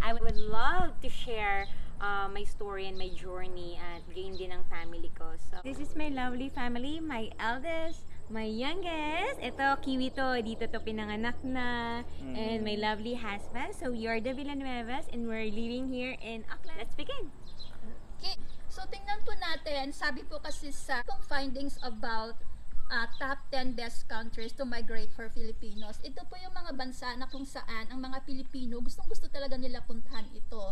I would love to share my story and my journey at gain din ng family ko. So, this is my lovely family, my eldest, my youngest. Ito, Kiwi to. Dito to pinanganak na. And my lovely husband. So, we are the Villanuevas and we're living here in Auckland. Let's begin. Okay. So, tingnan po natin. Sabi po kasi sa findings about top 10 best countries to migrate for Filipinos. Ito po yung mga bansa na kung saan ang mga Pilipino gustong-gusto talaga nila puntahan ito.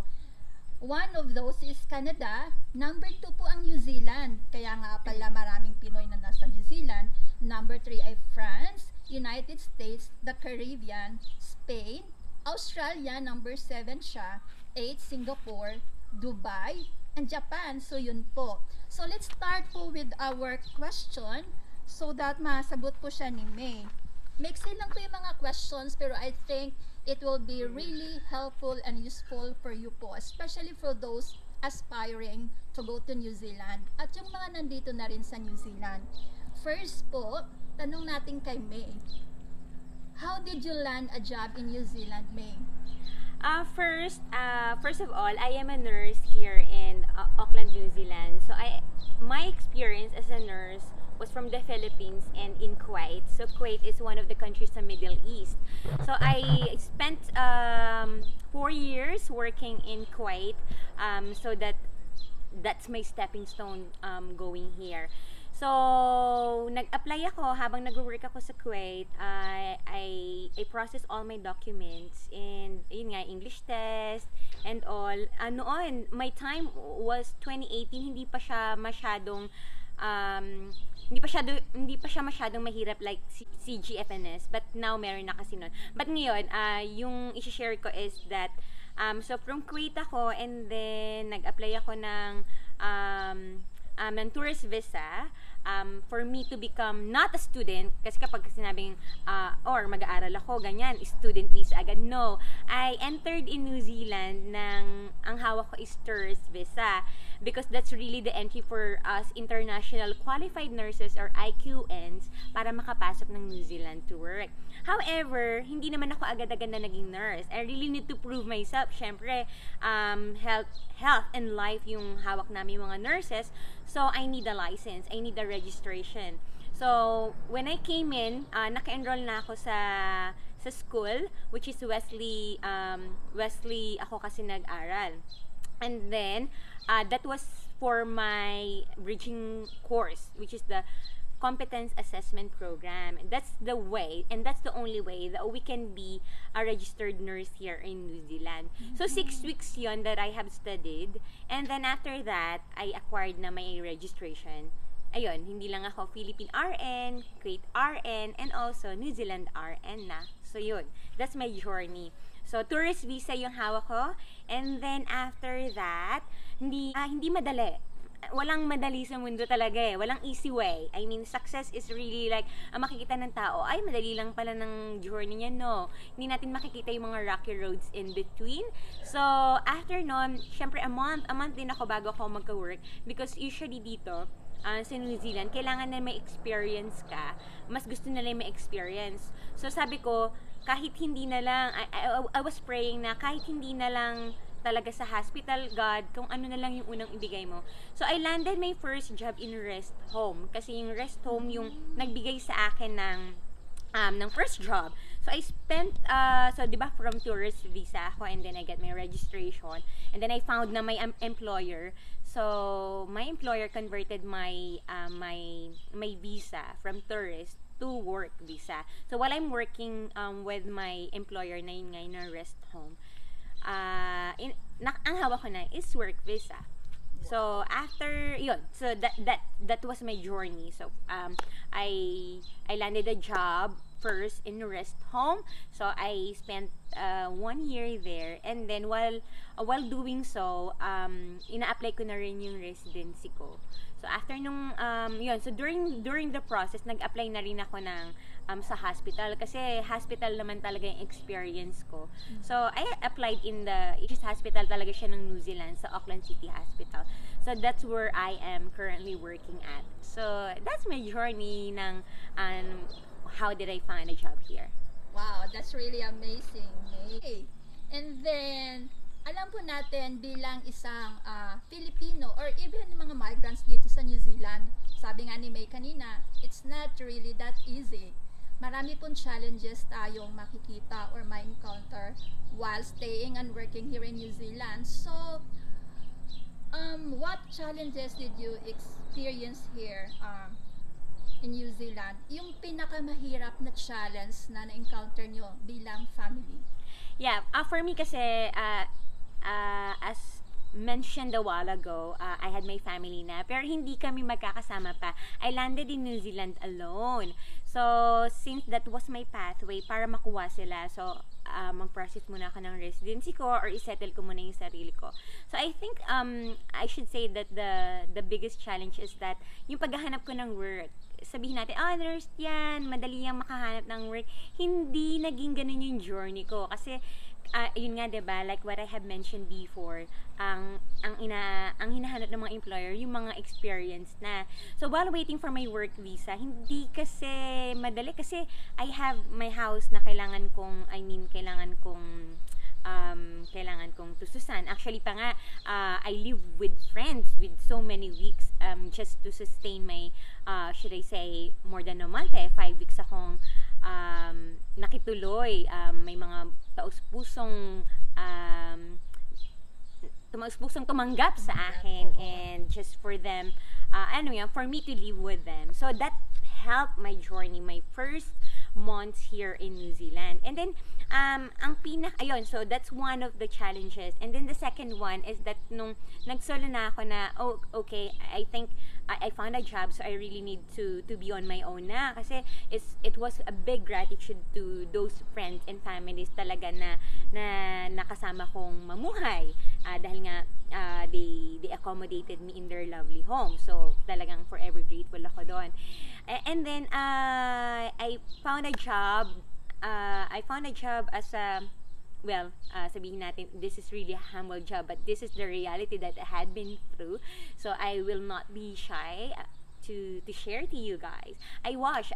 One of those is Canada. Number 2 po ang New Zealand. Kaya nga pala maraming Pinoy na nasa New Zealand. Number 3 ay France, United States, the Caribbean, Spain, Australia, number 7 siya, 8 Singapore, Dubai, and Japan. So yun po. So let's start po with our question so that masagot po siya ni May. Mixin lang po yung mga questions pero I think it will be really helpful and useful for you po, especially for those aspiring to go to New Zealand at yung mga nandito na rin sa New Zealand. First po, tanong natin kay May. How did you land a job in New Zealand, May? First of all, I am a nurse here in Auckland, New Zealand. So my experience as a nurse was from the Philippines and in Kuwait. So Kuwait is one of the countries in the Middle East. So I spent 4 years working in Kuwait. So that's my stepping stone going here. So, nag-apply ako habang nag-work ako sa Kuwait. I process all my documents and yun nga, English test and all. Noon, my time was 2018, hindi pa siya masyadong masyadong mahirap like CGFNS, but now meron na kasi nun. But ngayon, yung i-share ko is that so from Kuwait ako and then nag-apply ako ng tourist visa for me to become not a student, kasi kapag sinabing or mag-aaral ako, ganyan, student visa agad. No, I entered in New Zealand ang hawak ko is tourist visa because that's really the entry for us international qualified nurses or IQNs para makapasok ng New Zealand to work. However, hindi naman ako agad-agad na naging nurse. I really need to prove myself. Syempre, health and life yung hawak namin mga nurses. So, I need a license. I need a registration. So, when I came in, naka-enroll na ako sa school, which is Wesley ako kasi nag-aral. And then, that was for my bridging course, which is the competence assessment program. And that's the way, and that's the only way that we can be a registered nurse here in New Zealand. So 6 weeks yon that I have studied, and then after that, I acquired na my registration. Ayun, hindi lang ako Philippine RN, Kuwait RN, and also New Zealand RN na. So yun, that's my journey. So tourist visa yung hawak ko, and then after that, hindi madali. Walang madali sa mundo talaga eh. Walang easy way. I mean, success is really like, makikita ng tao, ay, madali lang pala ng journey niya. No. Hindi natin makikita yung mga rocky roads in between. So, after nun, syempre a month din ako bago ako magka-work. Because usually dito, sa New Zealand, kailangan na may experience ka. Mas gusto nila may experience. So, sabi ko, kahit hindi na lang, I was praying na kahit hindi na lang talaga sa hospital, God, kung ano na lang yung unang ibigay mo. So, I landed my first job in rest home. Kasi yung rest home yung nagbigay sa akin ng first job. So, I spent, so, di ba, from tourist visa ako and then I get my registration. And then I found na my employer. So, my employer converted my visa from tourist to work visa. So, while I'm working with my employer na yun ngayon na rest home, ang hawak ko na is work visa. So after yun, so that was my journey. So I landed a job first in a rest home. So I spent 1 year there, and then while doing so, ina-apply ko na rin yung residency ko. So after nung yun, so during the process, nag-apply na rin ako ng sa hospital kasi hospital naman talaga yung experience ko. So I applied in the hospital talaga siya ng New Zealand sa Auckland City Hospital. So that's where I am currently working at. So that's my journey ng how did I find a job here. Wow, that's really amazing. Okay. And then alam po natin bilang isang Filipino or even mga migrants dito sa New Zealand, sabi nga ni May kanina, it's not really that easy. Marami pong challenges tayong makikita or ma-encounter while staying and working here in New Zealand. So, what challenges did you experience here in New Zealand? Yung pinakamahirap na challenge na na-encounter nyo bilang family? Yeah, for me kasi, as mentioned a while ago, I had my family na, pero hindi kami magkakasama pa. I landed in New Zealand alone. So, since that was my pathway para makuha sila, so, mag-process muna ako ng residency ko or isettle ko muna yung sarili ko. So, I think, I should say that the biggest challenge is that yung paghahanap ko ng work, sabihin natin, nurse yan, madali yung makahanap ng work. Hindi naging ganun yung journey ko. Kasi, yun nga, diba, like what I have mentioned before, ang hinahanap ng mga employer, yung mga experience na. So, while waiting for my work visa, hindi kasi madali kasi I have my house na kailangan kong tustusan. Actually pa nga, I live with friends with so many weeks just to sustain my, should I say, more than a month 5 weeks akong nakituloy. May mga taus-pusong tumanggap sa akin and just for them, for me to live with them. So that helped my journey, my first months here in New Zealand. And then, so that's one of the challenges. And then the second one is that nung nagsolo na ako na, okay, I think I found a job, so I really need to be on my own na. Kasi it was a big gratitude to those friends and families talaga na nakasama kong mamuhay. Dahil nga, they accommodated me in their lovely home. So, talagang forever grateful ako doon. And then, I found a job as a, sabihin natin, this is really a humble job, but this is the reality that I had been through. So, I will not be shy to share to you guys. I wash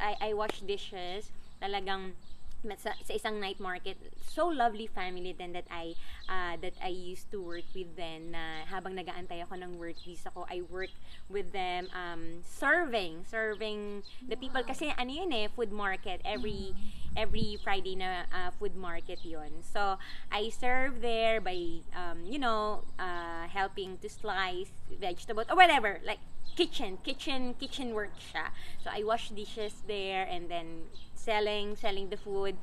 dishes, talagang sa isang night market. So lovely family then that I used to work with then, na habang nag-aantay ako ng work visa ko, I work with them serving the people kasi food market every Friday na food market yon. So I serve there by helping to slice vegetables or whatever, like kitchen work siya. So I wash dishes there and then selling the food.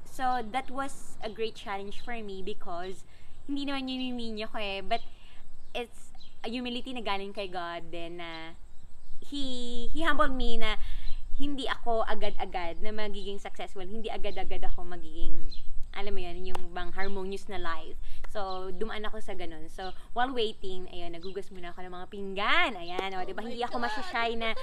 So that was a great challenge for me because hindi naman yun yung linya ko but it's a humility na galing kay God then he humbled me na hindi ako agad-agad na magiging successful, hindi agad-agad ako magiging, alam mo yan, yung bang harmonious na life. So, dumaan ako sa ganun. So, while waiting, ayun, nagugas muna ako ng mga pinggan. Ayan, diba? Hindi ako masyashy na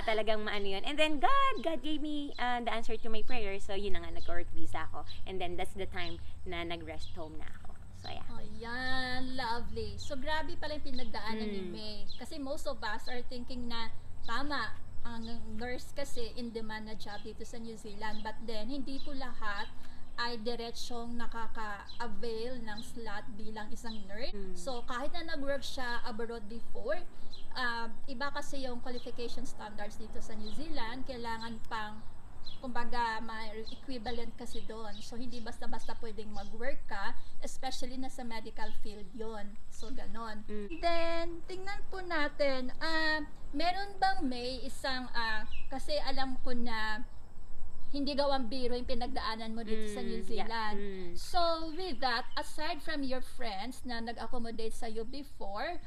talagang maano yun. And then, God gave me the answer to my prayer. So, yun na nga, nag-work visa ako. And then, that's the time na nag-rest home na ako. So, yeah. Ayan, lovely. So, grabe pala yung pinagdaanan ni May. Kasi most of us are thinking na, tama, ang nurse kasi in demand na job dito sa New Zealand. But then, hindi po lahat ay diretsyong nakaka-avail ng slot bilang isang nurse. So, kahit na nag-work siya abroad before, iba kasi yung qualification standards dito sa New Zealand, kailangan pang, kumbaga, may equivalent kasi doon. So, hindi basta-basta pwedeng mag-work ka, especially na sa medical field yon. So, ganon. Then, tingnan po natin, meron bang may isang, kasi alam ko na, hindi gawang biro yung pinagdaanan mo dito sa New Zealand. Yeah. So, with that, aside from your friends na nag-accommodate sa'yo before,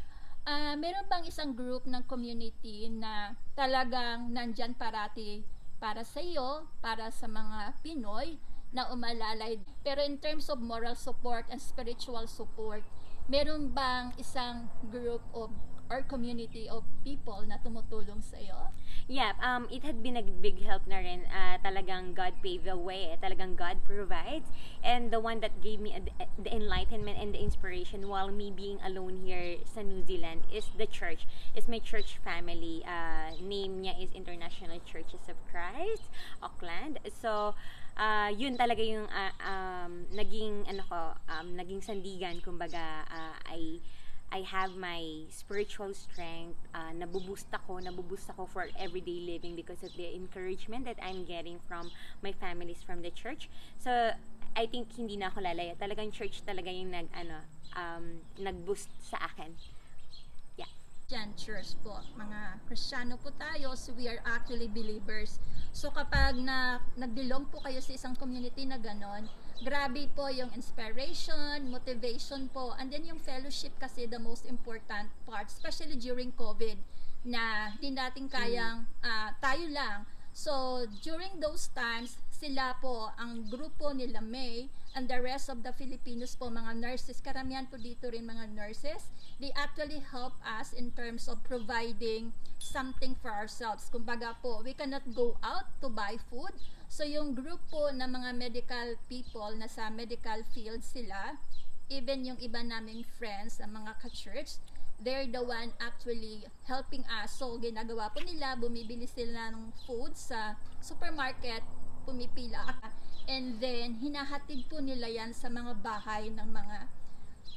meron bang isang group ng community na talagang nandyan parati para sa'yo, para sa mga Pinoy na umalalay? Pero in terms of moral support and spiritual support, meron bang isang group of or community of people na tumutulong sa iyo? Yeah, it had been a big help na rin. Talagang God paved the way. Talagang God provides. And the one that gave me the enlightenment and the inspiration while me being alone here sa New Zealand is the church. Is my church family. Name niya is International Churches of Christ, Auckland. So, yun talaga yung naging sandigan, kumbaga. I have my spiritual strength. Nabuboost ako for everyday living because of the encouragement that I'm getting from my families from the church. So I think hindi na ako lalaya. Talagang church talaga yung nag-boost sa akin. Yeah. Christian church po. Mga Kristiyano po tayo, so we are actually believers. So kapag nag-belong po kayo sa isang community na ganon, grabe po yung inspiration, motivation po, and then yung fellowship kasi the most important part, especially during COVID, na hindi natin kayang tayo lang. So during those times, sila po, ang grupo nila Mhay, and the rest of the Filipinos po, mga nurses, karamihan po dito rin mga nurses, they actually help us in terms of providing something for ourselves. Kumbaga po, we cannot go out to buy food. So yung group po ng mga medical people na sa medical field sila, even yung iba naming friends, ang mga ka-church, they're the one actually helping us. So ginagawa po nila, bumibili sila ng food sa supermarket, pumipila, and then hinahatid po nila yan sa mga bahay ng mga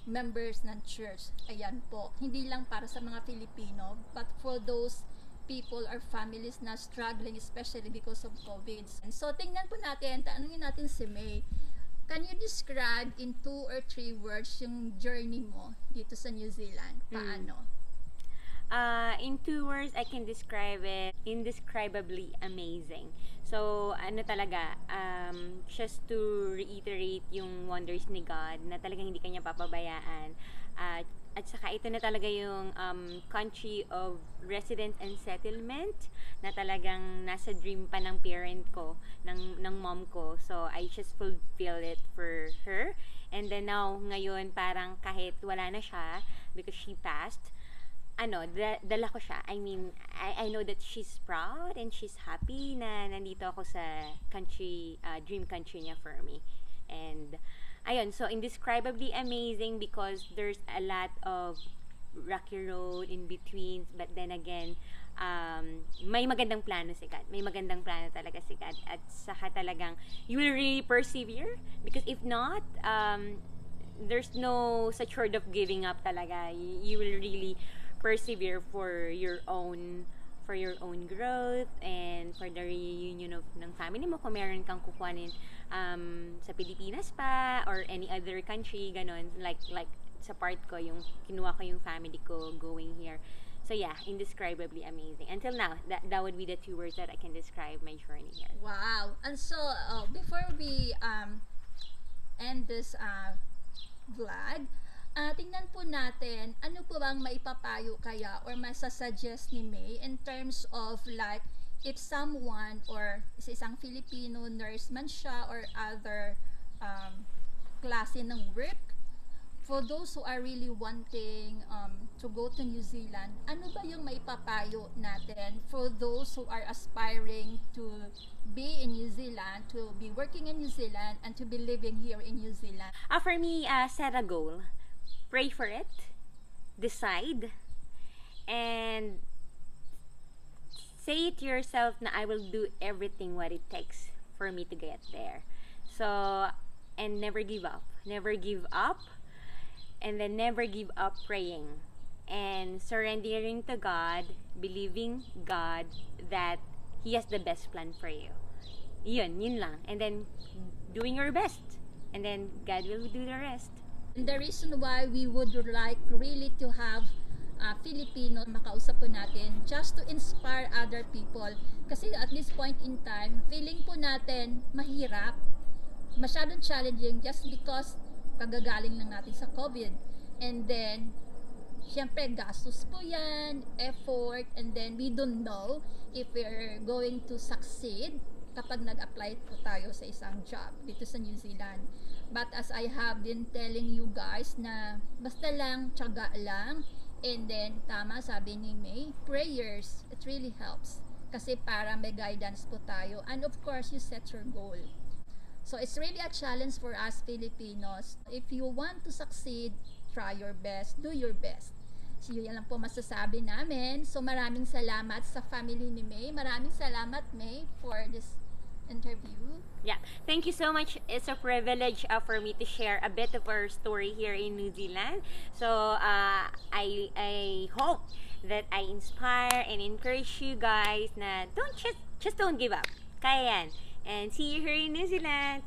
members ng church. Ayan po, hindi lang para sa mga Filipino, but for those people or families na struggling especially because of COVID. And so tingnan po natin, tanungin natin si Mhay, can you describe in 2 or 3 words yung journey mo dito sa New Zealand? Paano? In 2 words, I can describe it indescribably amazing. So, talaga, just to reiterate yung wonders ni God na talagang hindi kanya papabayaan. At saka ito na talaga yung country of residence and settlement na talagang nasa dream pa ng parent ko, ng mom ko. So, I just fulfill it for her. And then now, ngayon, parang kahit wala na siya, because she passed, dala ko siya. I mean, I know that she's proud and she's happy na nandito ako sa country, dream country niya for me. And ayun, so indescribably amazing because there's a lot of rocky road in between, but then again, may magandang plano si God. May magandang plano talaga si God. At saka talagang, you will really persevere because if not, there's no such word of giving up talaga. You will really persevere for your own growth and for the reunion ng family mo kung meron kang kukuhanin sa Pilipinas pa or any other country, ganon, like sa part ko, yung kinuha ko yung family ko going here. So yeah, indescribably amazing. Until now, that would be the 2 words that I can describe my journey here. Wow. And so before we end this vlog, tingnan po natin, ano po bang maipapayo kaya or masasuggest ni Mhay in terms of like, if someone or isang Filipino nurse man siya or other klase ng work, for those who are really wanting to go to New Zealand, ano ba yung maipapayo natin for those who are aspiring to be in New Zealand, to be working in New Zealand, and to be living here in New Zealand? For me, set a goal. Pray for it, decide, and say to yourself na I will do everything what it takes for me to get there. So, and never give up. Never give up, and then never give up praying. And surrendering to God, believing God that He has the best plan for you. Yun lang. And then, doing your best. And then, God will do the rest. And the reason why we would like really to have Filipino makausap po natin just to inspire other people. Kasi at this point in time, feeling po natin mahirap, masyadong challenging just because kagagaling lang natin sa COVID. And then, syempre gastos po yan, effort, and then we don't know if we're going to succeed kapag nag-apply po tayo sa isang job dito sa New Zealand. But as I have been telling you guys na basta lang, tiyaga lang, And then, tama sabi ni May, prayers, it really helps. Kasi para may guidance po tayo. And of course, you set your goal. So it's really a challenge for us Filipinos. If you want to succeed, try your best, do your best. So yun lang po masasabi namin. So maraming salamat sa family ni May. Maraming salamat May for this interview. Yeah, thank you so much. It's a privilege for me to share a bit of our story here in New Zealand. So I hope that I inspire and encourage you guys na don't just don't give up. Kaya yan. And see you here in New Zealand.